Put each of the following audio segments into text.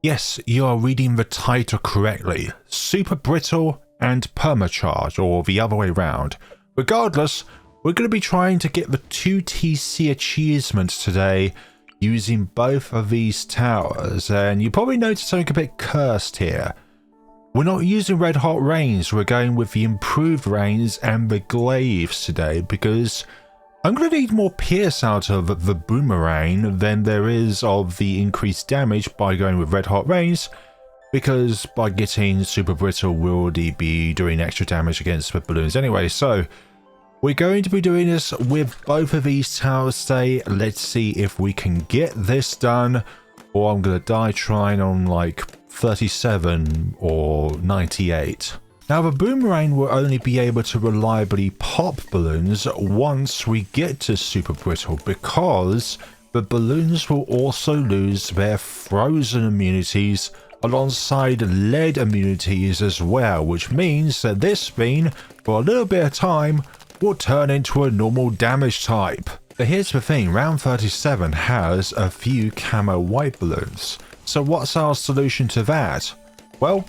Yes, you are reading the title correctly. Super Brittle and Perma Charge, or the other way round. Regardless, we're going to be trying to get the 2TC achievements today using both of these towers, and you probably noticed something a bit cursed here. We're not using red hot rains, we're going with the improved rains and the glaives today because I'm going to need more pierce out of the Boomerang than there is of the increased damage by going with red hot rains, because by getting super brittle we'll already be doing extra damage against the balloons anyway. So we're going to be doing this with both of these towers today. Let's see if we can get this done, or I'm going to die trying on like 37 or 98. Now, the Boomerang will only be able to reliably pop balloons once we get to Super Brittle, because the balloons will also lose their frozen immunities alongside lead immunities as well, which means that this bean, for a little bit of time, will turn into a normal damage type. But here's the thing, round 37 has a few camo white balloons. So what's our solution to that? Well,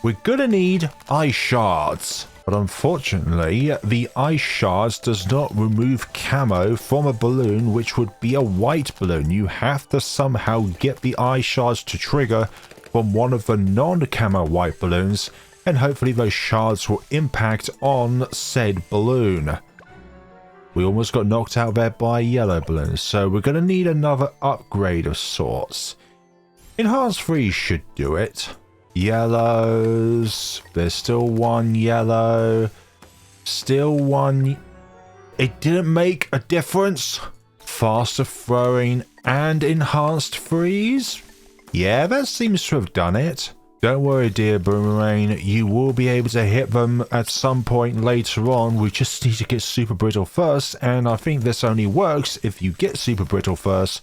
we're gonna need ice shards, but unfortunately the ice shards does not remove camo from a balloon which would be a white balloon. You have to somehow get the ice shards to trigger from one of the non-camo white balloons, and hopefully those shards will impact on said balloon. We almost got knocked out there by yellow balloons, so we're gonna need another upgrade of sorts. Enhanced freeze should do it. Yellows, there's still one yellow, still one. It didn't make a difference. Faster throwing and enhanced freeze, yeah, that seems to have done it. Don't worry, dear Boomerang, you will be able to hit them at some point later on. We just need to get super brittle first, and I think this only works if you get super brittle first.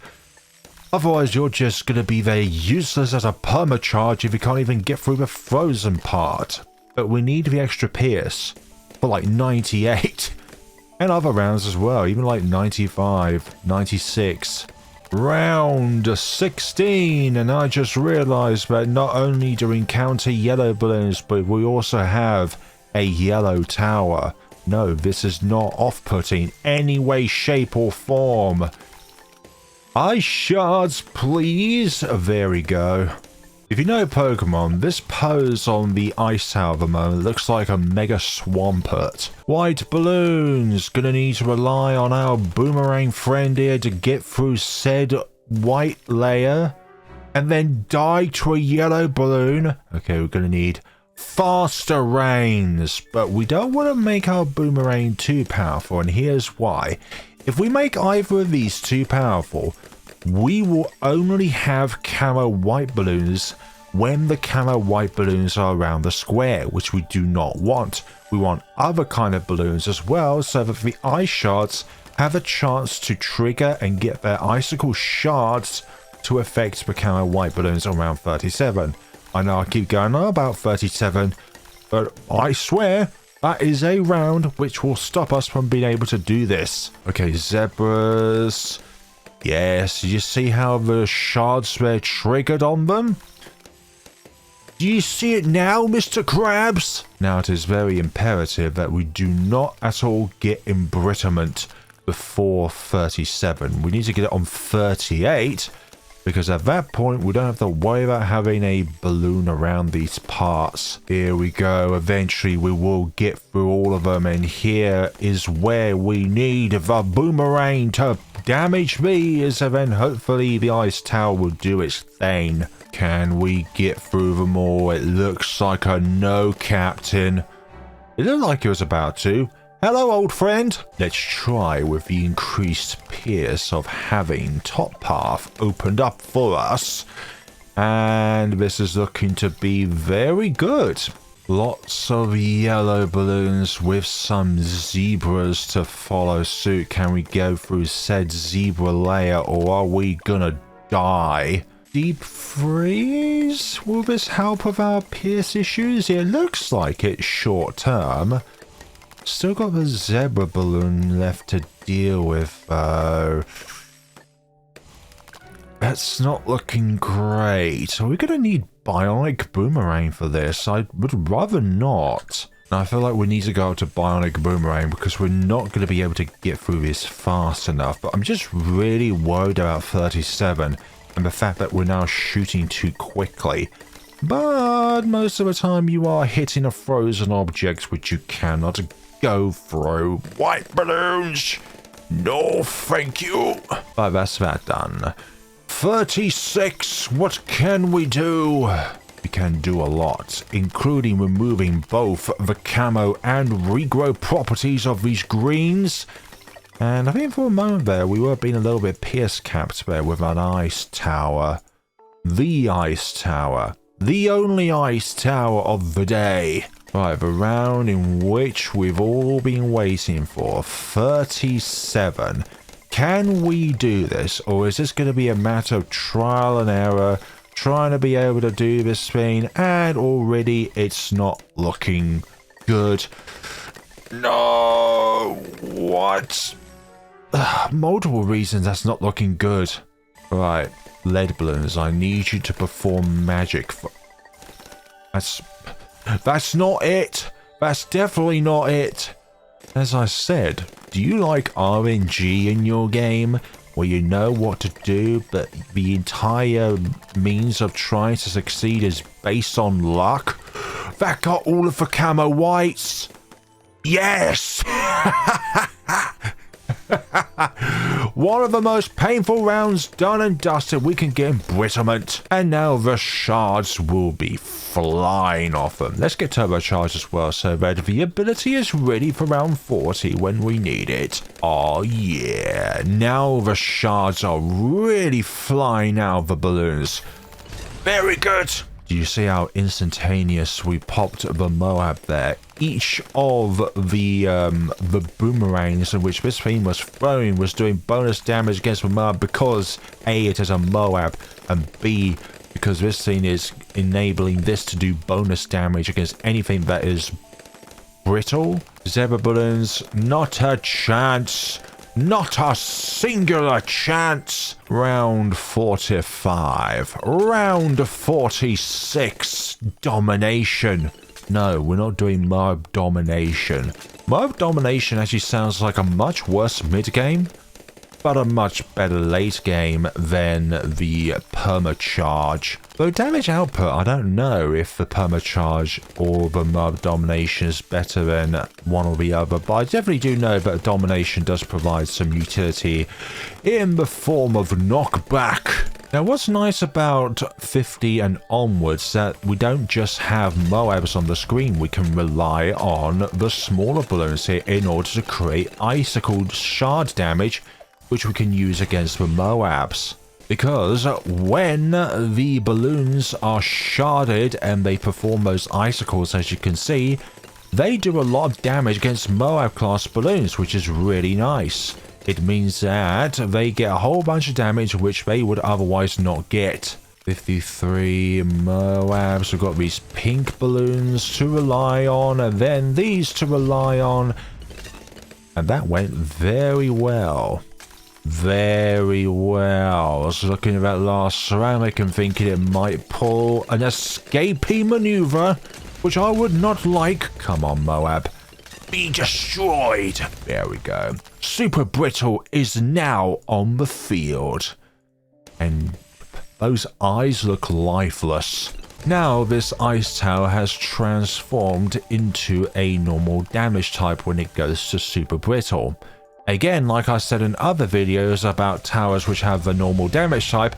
Otherwise, you're just going to be very useless as a Perma Charge if you can't even get through the frozen part. But we need the extra pierce for like 98. And other rounds as well, even like 95, 96. Round 16, and I just realized that not only do we encounter yellow balloons, but we also have a yellow tower. No, this is not off-putting any way, shape or form. Ice shards, please. There we go. If you know Pokemon, this pose on the ice tower at the moment looks like a mega swampert. White balloons, gonna need to rely on our Boomerang friend here to get through said white layer and then die to a yellow balloon. Okay, we're gonna need faster rains, but we don't want to make our Boomerang too powerful, and here's why. If we make either of these too powerful, we will only have camo white balloons when the camo white balloons are around the square, which we do not want. We want other kind of balloons as well, so that the ice shards have a chance to trigger and get their icicle shards to affect the camo white balloons around 37. I know I keep going on about 37, but I swear that is a round which will stop us from being able to do this. Okay, zebras. Yes, you see how the shards were triggered on them? Do you see it now, Mr. Krabs? Now it is very imperative that we do not at all get embrittlement before 37. We need to get it on 38, because at that point we don't have to worry about having a balloon around these parts. Here we go. Eventually we will get through all of them, and here is where we need the Boomerang to damage these, and then hopefully the ice tower will do its thing. Can we get through them all? It looks like a no, Captain. It looked like it was about to. Hello, old friend. Let's try with the increased pierce of having top path opened up for us. And this is looking to be very good. Lots of yellow balloons with some zebras to follow suit. Can we go through said zebra layer, or are we gonna die? Deep freeze? Will this help with our pierce issues? It looks like it's short term. Still got the zebra balloon left to deal with though. That's not looking great. Are we going to need Bionic Boomerang for this? I would rather not. I feel like we need to go to Bionic Boomerang because we're not going to be able to get through this fast enough. But I'm just really worried about 37 and the fact that we're now shooting too quickly. But most of the time you are hitting a frozen object which you cannot go through. White balloons! No, thank you. But that's that done. 36, what can we do? We can do a lot, including removing both the camo and regrow properties of these greens. And I think for a moment there, we were being a little bit pierce-capped there with an ice tower. The ice tower. The only ice tower of the day. Right, the round in which we've all been waiting for. 37. Can we do this, or is this going to be a matter of trial and error, trying to be able to do this thing, and already it's not looking good? No! What? Multiple reasons that's not looking good. Right, lead balloons, I need you to perform magic. That's not it. That's definitely not it. As I said, do you like RNG in your game, where you know what to do, but the entire means of trying to succeed is based on luck? That got all of the camo whites. Yes! One of the most painful rounds done and dusted. We can get embrittlement. And now the shards will be flying off them. Let's get Turbo Charge as well, so that the ability is ready for round 40 when we need it. Oh yeah. Now the shards are really flying out of the balloons. Very good. Do you see how instantaneous we popped the Moab there? Each of the boomerangs in which this thing was throwing was doing bonus damage against the Moab because A, it is a Moab, and B, because this thing is enabling this to do bonus damage against anything that is brittle. Zebra balloons, not a chance. Not a singular chance. Round 45. Round 46. Domination. No, we're not doing Moab Domination. Moab Domination actually sounds like a much worse mid-game, but a much better late game than the Perma Charge. Though damage output, I don't know if the Perma Charge or the Moab Domination is better than one or the other, but I definitely do know that Domination does provide some utility in the form of knockback. Now, what's nice about 50 and onwards that we don't just have Moabs on the screen, we can rely on the smaller balloons here in order to create icicle shard damage, which we can use against the Moabs. Because when the balloons are sharded and they perform those icicles, as you can see, they do a lot of damage against Moab class balloons, which is really nice. It means that they get a whole bunch of damage which they would otherwise not get. 53 Moabs, we've got these pink balloons to rely on, and then these to rely on. And that went very well. Very well. I was looking at that last ceramic and thinking it might pull an escapee maneuver, which I would not like. Come on, Moab. Be destroyed. There we go. Super Brittle is now on the field. And those eyes look lifeless. Now this ice tower has transformed into a normal damage type when it goes to Super Brittle. Again, like I said in other videos about towers which have the normal damage type,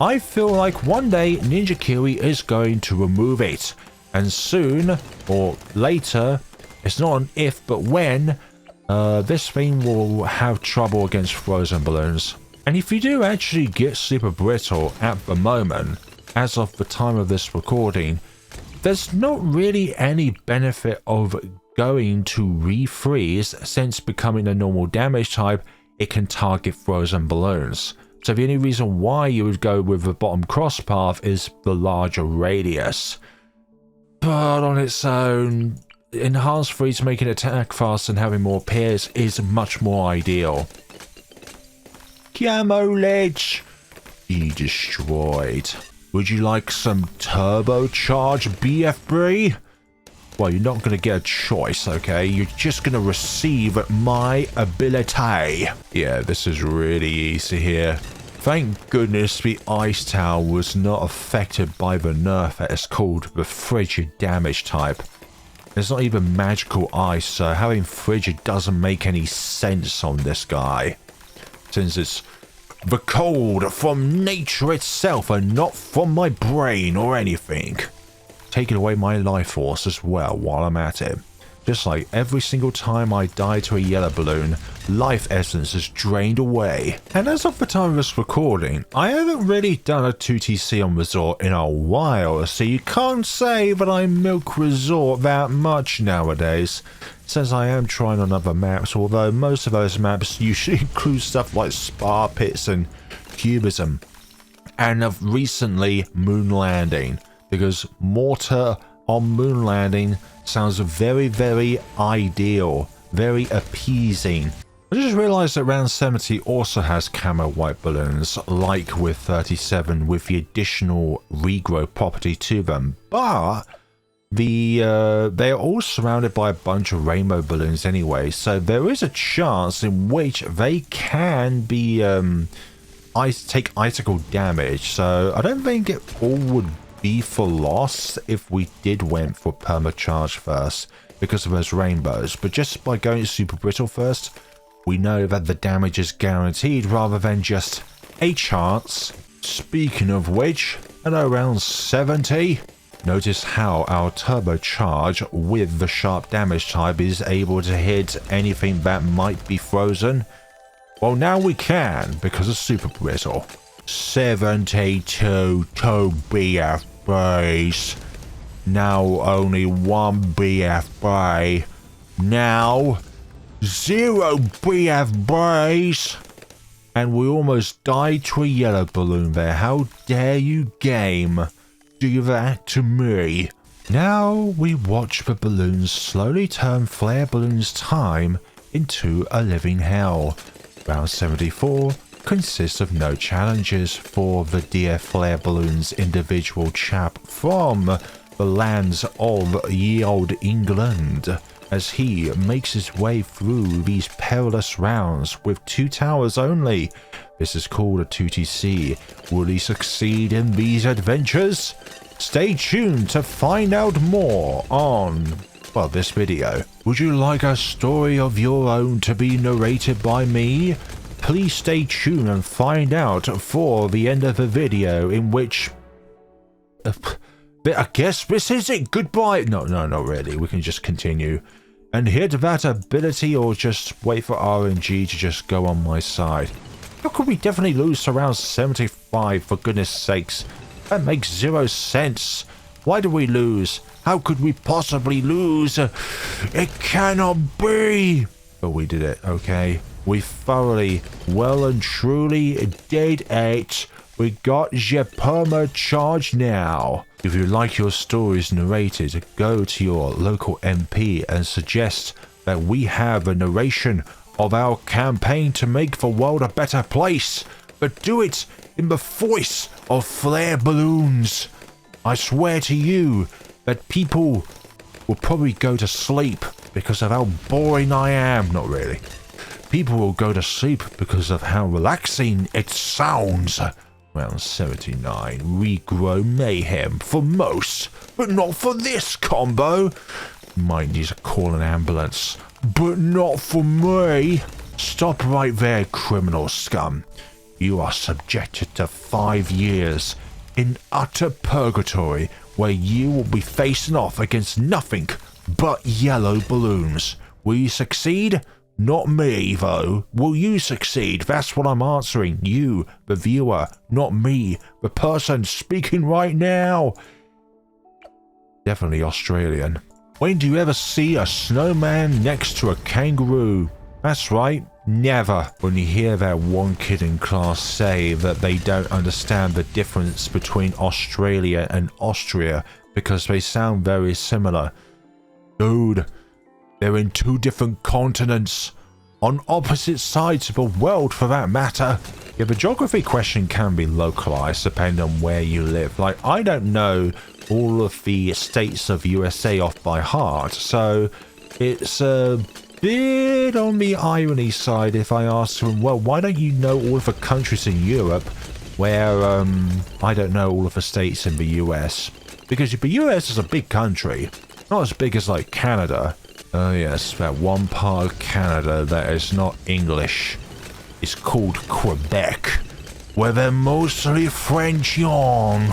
I feel like one day Ninja Kiwi is going to remove it. And soon, or later, it's not an if but when, this thing will have trouble against frozen balloons. And if you do actually get Super Brittle at the moment, as of the time of this recording, there's not really any benefit of going to refreeze, since becoming a normal damage type, it can target frozen balloons. So the only reason why you would go with the bottom cross path is the larger radius. But on its own, enhanced freeze making attack fast and having more pairs is much more ideal. Camo ledge! Be destroyed. Would you like some Turbo Charge, BF3? Well, you're not going to get a choice, okay? You're just going to receive my ability. Yeah, this is really easy here. Thank goodness the Ice Tower was not affected by the nerf that is called the Frigid Damage type. It's not even magical ice, so having frigid doesn't make any sense on this guy. Since it's the cold from nature itself and not from my brain or anything. Taking away my life force as well while I'm at it. Just like every single time I die to a yellow balloon, life essence is drained away. And as of the time of this recording, I haven't really done a 2TC on Resort in a while, so you can't say that I milk Resort that much nowadays, since I am trying on other maps, although most of those maps usually include stuff like Spa Pits and Cubism. And of recently, Moon Landing, because Mortar on Moon Landing sounds very, very ideal, very appeasing. I just realized that round 70 also has camo white balloons, like with 37, with the additional regrow property to them, but they are all surrounded by a bunch of rainbow balloons anyway, so there is a chance in which they can be take icicle damage, so I don't think it all would be for loss if we did went for Perma Charge first because of those rainbows, but just by going super brittle first, we know that the damage is guaranteed rather than just a chance. Speaking of which, at around 70, notice how our Turbo Charge with the sharp damage type is able to hit anything that might be frozen. Well, now we can because of super brittle. 72 to BF base. Now only one BF bay. Now 0 BF bays. And we almost died to a yellow balloon there. How dare you, game, do that to me? Now we watch the balloons slowly turn Flare Balloon's time into a living hell. Round 74 consists of no challenges for the dear Flare Balloon's individual chap from the lands of ye olde England, as he makes his way through these perilous rounds with 2 towers only. This is called a 2TC. Will he succeed in these adventures? Stay tuned to find out more on, well, this video. Would you like a story of your own to be narrated by me? Please stay tuned and find out for the end of the video, in which I guess this is it. Goodbye. No, not really. We can just continue and hit that ability, or just wait for RNG to just go on my side. How could we definitely lose to round 75, for goodness sakes? That makes 0 sense. Why do we lose? How could we possibly lose? It cannot be. But we did it, okay? We thoroughly, well and truly did it. We got your Perma Charge now. If you like your stories narrated, go to your local MP and suggest that we have a narration of our campaign to make the world a better place. But do it in the voice of Flare Balloons. I swear to you that people will probably go to sleep because of how boring I am. Not really. People will go to sleep because of how relaxing it sounds. Round 79, regrow mayhem for most, but not for this combo. Might need to call an ambulance, but not for me. Stop right there, criminal scum. You are subjected to 5 years in utter purgatory, where you will be facing off against nothing but yellow balloons. Will you succeed? Not me, though. Will you succeed? That's what I'm answering. You, the viewer, not me, the person speaking right now. Definitely Australian. When do you ever see a snowman next to a kangaroo? That's right, never. When you hear that one kid in class say that they don't understand the difference between Australia and Austria because they sound very similar. Dude, they're in 2 different continents. on opposite sides of the world for that matter. Yeah, the geography question can be localized depending on where you live. Like, I don't know all of the states of USA off by heart, so it's a bit on the irony side if I ask them, well, why don't you know all of the countries in Europe where I don't know all of the states in the US? Because the US is a big country, not as big as like Canada. Oh yes, that one part of Canada that is not English. It's called Quebec, where they're mostly French on.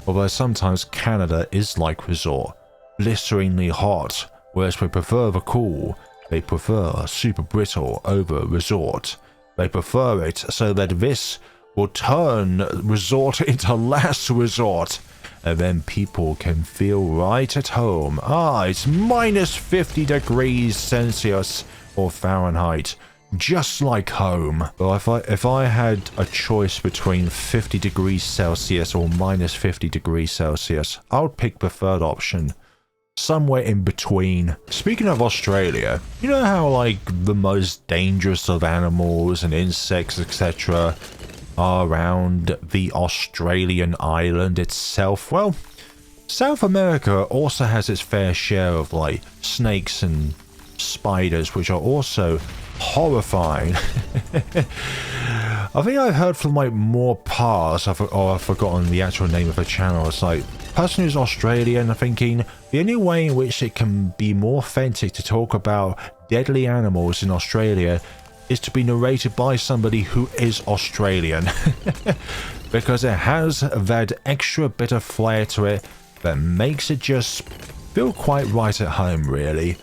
Although sometimes Canada is like resort, blisteringly hot, whereas they prefer the cool. They prefer super brittle over resort. They prefer it so that this will turn resort into last resort, and then people can feel right at home. It's minus 50 degrees Celsius or Fahrenheit. Just like home. Well, if I had a choice between 50 degrees Celsius or minus 50 degrees Celsius, I would pick the third option. Somewhere in between. Speaking of Australia, you know how like the most dangerous of animals and insects, etc., are around the Australian island itself? Well, South America also has its fair share of like snakes and spiders, which are also horrifying. I think I've heard from like more parts, I've forgotten the actual name of the channel. It's like, person who's Australian thinking the only way in which it can be more authentic to talk about deadly animals in Australia is to be narrated by somebody who is Australian. Because it has that extra bit of flair to it that makes it just feel quite right at home, really.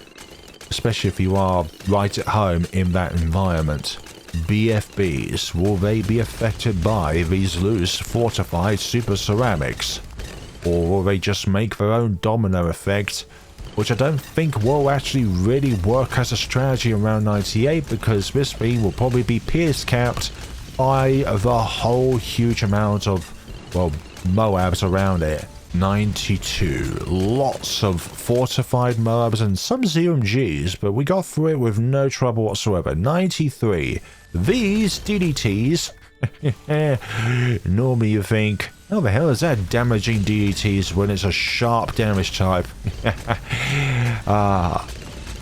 Especially if you are right at home in that environment. BFBs, will they be affected by these loose fortified super ceramics? Or will they just make their own domino effect, which I don't think will actually really work as a strategy around 98, because this beam will probably be pierce capped by the whole huge amount of, well, Moabs around it. 92. Lots of fortified Moabs and some ZMGs, but we got through it with no trouble whatsoever. 93. These DDTs. Normally you think, how the hell is that damaging DDTs when it's a sharp damage type?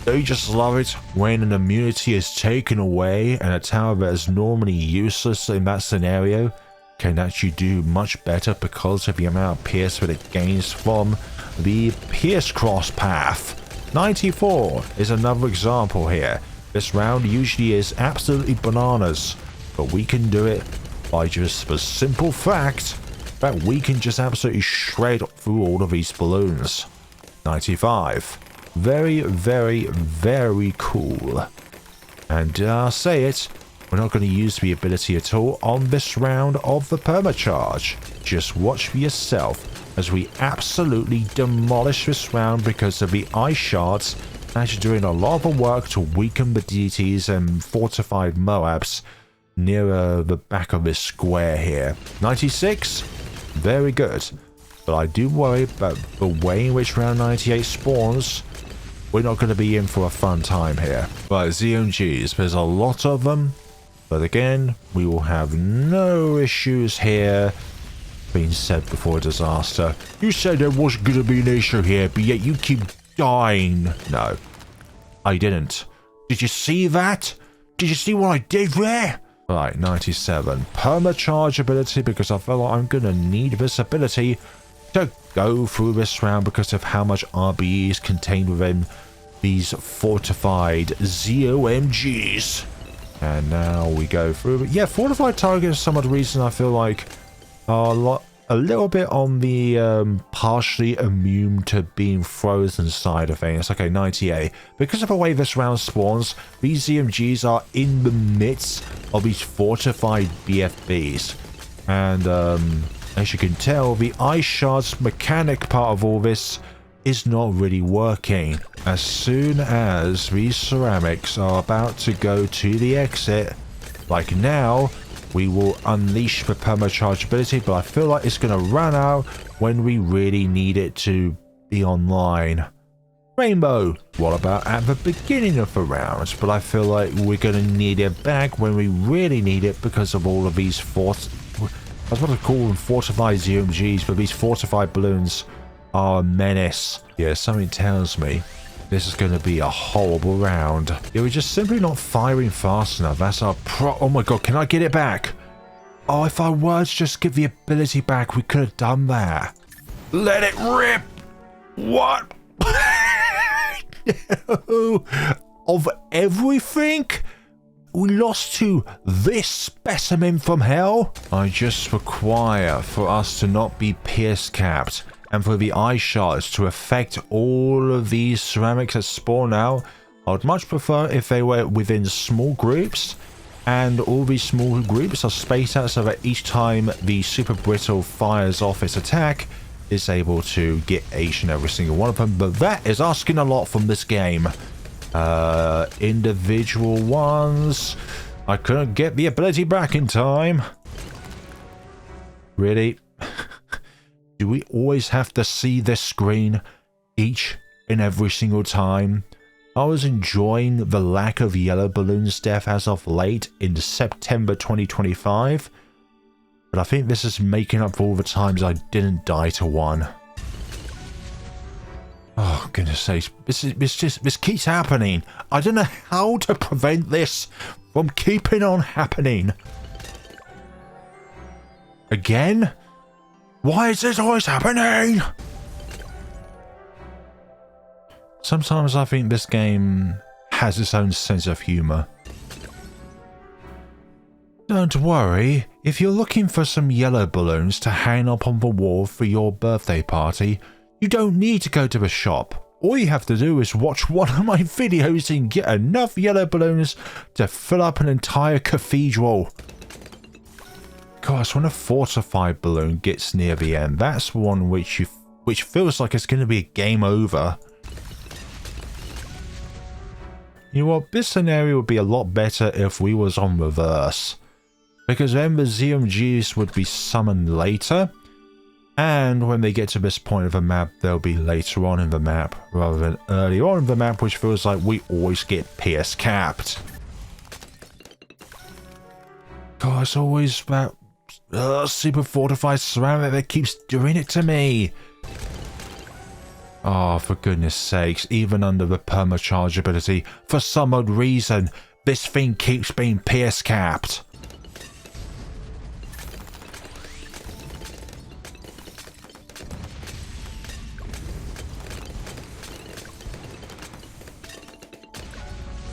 Don't you just love it when an immunity is taken away and a tower that is normally useless in that scenario can actually do much better because of the amount of pierce that it gains from the pierce cross path. 94 is another example here. This round usually is absolutely bananas, but we can do it by just the simple fact that we can just absolutely shred through all of these balloons. 95. Very, very, very cool. And I'll say it, we're not going to use the ability at all on this round of the Perma Charge. Just watch for yourself as we absolutely demolish this round because of the ice shards actually doing a lot of the work to weaken the DTs and fortified Moabs nearer the back of this square here. 96, very good. But I do worry about the way in which round 98 spawns. We're not going to be in for a fun time here. Right, ZMGs, there's a lot of them. But again, we will have no issues here. Being said before a disaster. You said there wasn't going to be an issue here, but yet you keep dying. No, I didn't. Did you see that? Did you see what I did there? Right, 97. Perma Charge ability, because I feel like I'm going to need this ability to go through this round because of how much RBE is contained within these fortified ZOMGs. And now we go through. Yeah, fortified targets, some of the reason I feel like are a little bit on the partially immune to being frozen side of things. Okay, 98. Because of the way this round spawns, these ZMGs are in the midst of these fortified BFBs. And as you can tell, the ice shards mechanic part of all this is not really working. As soon as these ceramics are about to go to the exit, like now, we will unleash the Perma Charge ability, but I feel like it's going to run out when we really need it to be online. Rainbow. What about at the beginning of the round? But I feel like we're going to need it back when we really need it because of all of these I was about to call them fortified ZMGs, but these fortified balloons are a menace. Yeah, something tells me this is going to be a horrible round. Yeah, we're just simply not firing fast enough. That's our oh my god, can I get it back? Oh, if I were to just give the ability back, we could have done that. Let it rip! What? No. Of everything? We lost to this specimen from hell? I just require for us to not be pierce capped and for the eye shards to affect all of these ceramics that spawn out. I would much prefer if they were within small groups, and all these small groups are spaced out so that each time the super brittle fires off its attack, it's able to get each and every single one of them. But that is asking a lot from this game. Individual ones. I couldn't get the ability back in time. Really? Do we always have to see this screen each and every single time? I was enjoying the lack of yellow balloons death as of late in September 2025, but I think this is making up for all the times I didn't die to one. Oh goodness sakes, this keeps happening. I don't know how to prevent this from keeping on happening. Again? Why is this always happening? Sometimes I think this game has its own sense of humor. Don't worry, if you're looking for some yellow balloons to hang up on the wall for your birthday party, you don't need to go to the shop. All you have to do is watch one of my videos and get enough yellow balloons to fill up an entire cathedral. Gosh, when a fortified balloon gets near the end, that's one which feels like it's going to be a game over. You know what, this scenario would be a lot better if we was on reverse, because then the ZMGs would be summoned later, and when they get to this point of the map, they'll be later on in the map rather than early on in the map, which feels like we always get PS capped. God, it's always that super fortified ceramic that keeps doing it to me. Oh, for goodness sakes, even under the Perma Charge ability, for some odd reason, this thing keeps being pierce capped.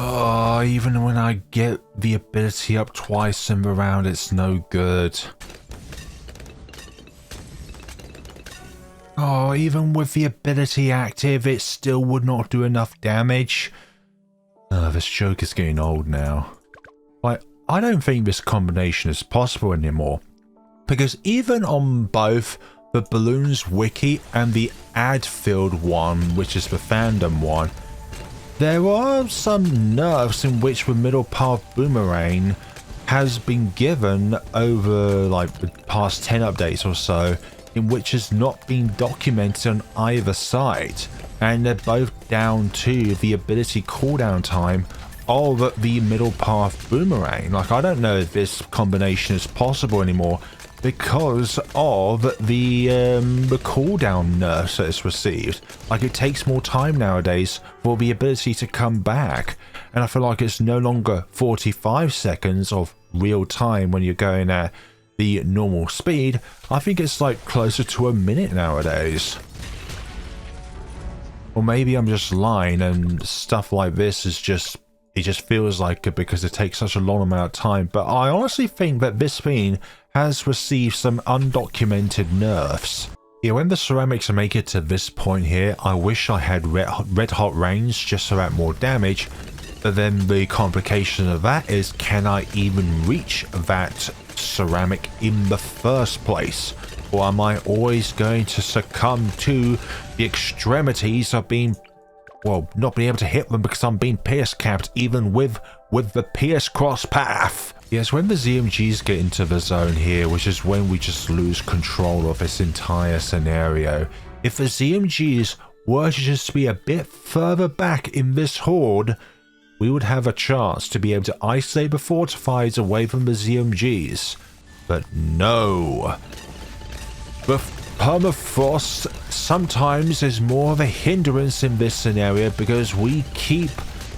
Oh, even when I get the ability up twice in the round, it's no good. Oh, even with the ability active, it still would not do enough damage. This joke is getting old now. Like, I don't think this combination is possible anymore. Because even on both the Balloons Wiki and the ad-filled one, which is the fandom one, there are some nerfs in which the middle path Boomerang has been given over like the past 10 updates or so, in which has not been documented on either side, and they're both down to the ability cooldown time of the middle path Boomerang. Like, I don't know if this combination is possible anymore because of the cooldown nerfs that it's received. Like, it takes more time nowadays for the ability to come back, and I feel like it's no longer 45 seconds of real time when you're going at the normal speed. I think it's like closer to a minute nowadays. Or maybe I'm just lying and stuff like this is just, it just feels like it because it takes such a long amount of time. But I honestly think that this thing has received some undocumented nerfs. Yeah, when the ceramics make it to this point here, I wish I had red hot range just to add more damage. But then the complication of that is, can I even reach that ceramic in the first place? Or am I always going to succumb to the extremities of being, well, not being able to hit them because I'm being pierce capped even with the pierce cross path? Yes, when the ZMGs get into the zone here, which is when we just lose control of this entire scenario. If the ZMGs were to just be a bit further back in this horde, we would have a chance to be able to isolate the fortifieds away from the ZMGs. But no. The permafrost sometimes is more of a hindrance in this scenario because we keep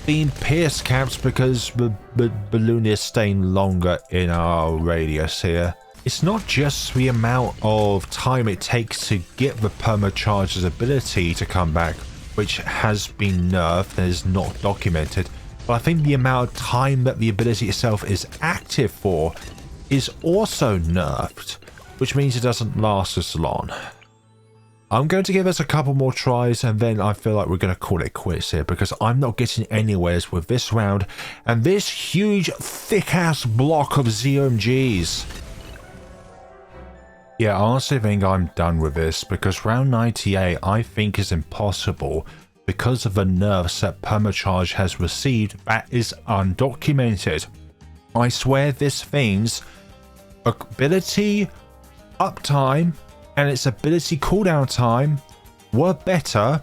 being pierce caps because the balloon is staying longer in our radius here. It's not just the amount of time it takes to get the Perma Charge's ability to come back, which has been nerfed and is not documented, but I think the amount of time that the ability itself is active for is also nerfed, which means it doesn't last as long. I'm going to give us a couple more tries and then I feel like we're going to call it quits here because I'm not getting anywheres with this round and this huge thick ass block of ZMGs. Yeah, I honestly think I'm done with this because round 98 I think is impossible because of the nerfs that Perma Charge has received that is undocumented. I swear this thing's ability uptime and its ability cooldown time were better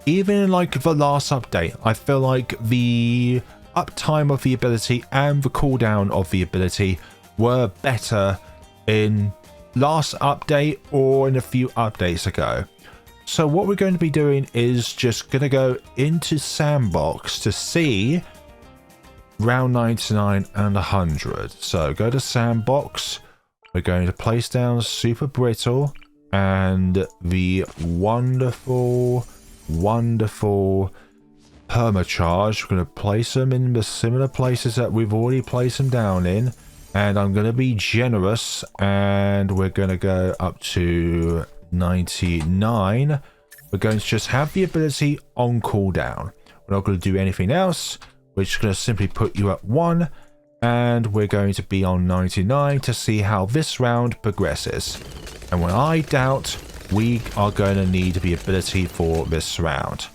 even in like the last update. I feel like the uptime of the ability and the cooldown of the ability were better in last update or in a few updates ago. So what we're going to be doing is just going to go into sandbox to see round 99 and 100. So go to sandbox. We're going to place down Super Brittle and the wonderful Perma Charge. We're going to place them in the similar places that we've already placed them down in. And I'm going to be generous and we're going to go up to 99. We're going to just have the ability on cooldown. We're not going to do anything else. We're just going to simply put you at 1. And we're going to be on 99 to see how this round progresses. And when I doubt we are going to need the ability for this round.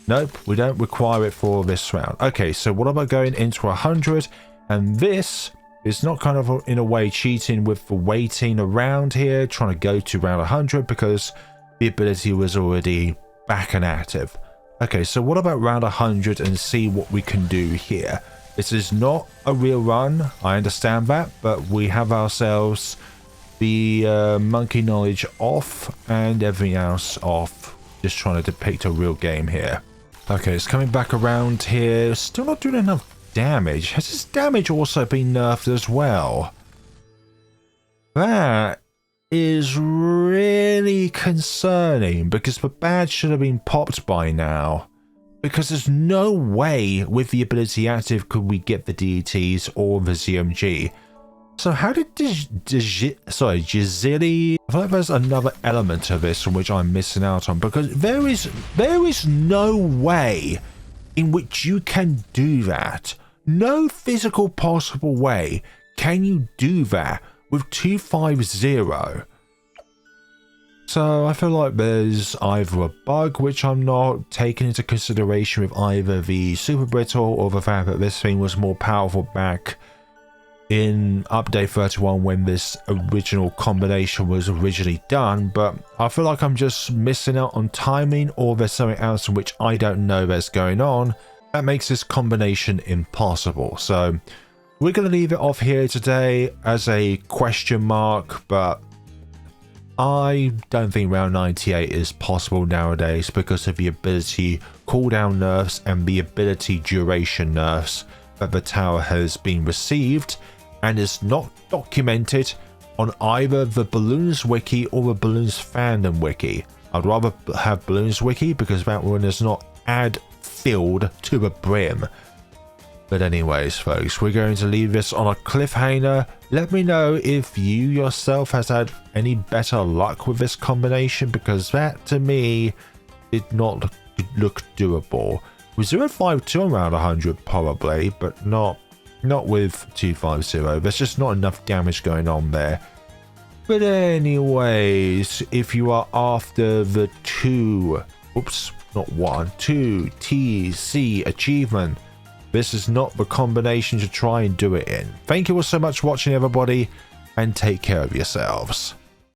Nope, we don't require it for this round. Okay, so what about going into 100? And this is not kind of in a way cheating with the waiting around here, trying to go to round 100 because the ability was already back and active. Okay, so what about round 100 and see what we can do here? This is not a real run, I understand that, but we have ourselves the monkey knowledge off and everything else off. Just trying to depict a real game here. Okay, it's coming back around here. Still not doing enough damage. Has this damage also been nerfed as well? That is really concerning because the badge should have been popped by now. Because there's no way with the ability active could we get the DETs or the ZMG. So how did Jizili... I feel like there's another element of this from which I'm missing out on. Because there is no way in which you can do that. No physical possible way can you do that with 250. So I feel like there's either a bug which I'm not taking into consideration with either the Super Brittle or the fact that this thing was more powerful back in update 31 when this original combination was originally done, but I feel like I'm just missing out on timing or there's something else in which I don't know that's going on that makes this combination impossible. So we're going to leave it off here today as a question mark, but I don't think round 98 is possible nowadays because of the ability cooldown nerfs and the ability duration nerfs that the tower has been received and is not documented on either the Balloons wiki or the Balloons fandom wiki. I'd rather have Balloons wiki because that one is not ad filled to the brim. But anyways, folks, we're going to leave this on a cliffhanger. Let me know if you yourself has had any better luck with this combination, because that to me did not look doable. With 052 around 100 probably, but not with 250. There's just not enough damage going on there. But anyways, if you are after the 2 TC achievement, this is not the combination to try and do it in. Thank you all so much for watching, everybody, and take care of yourselves.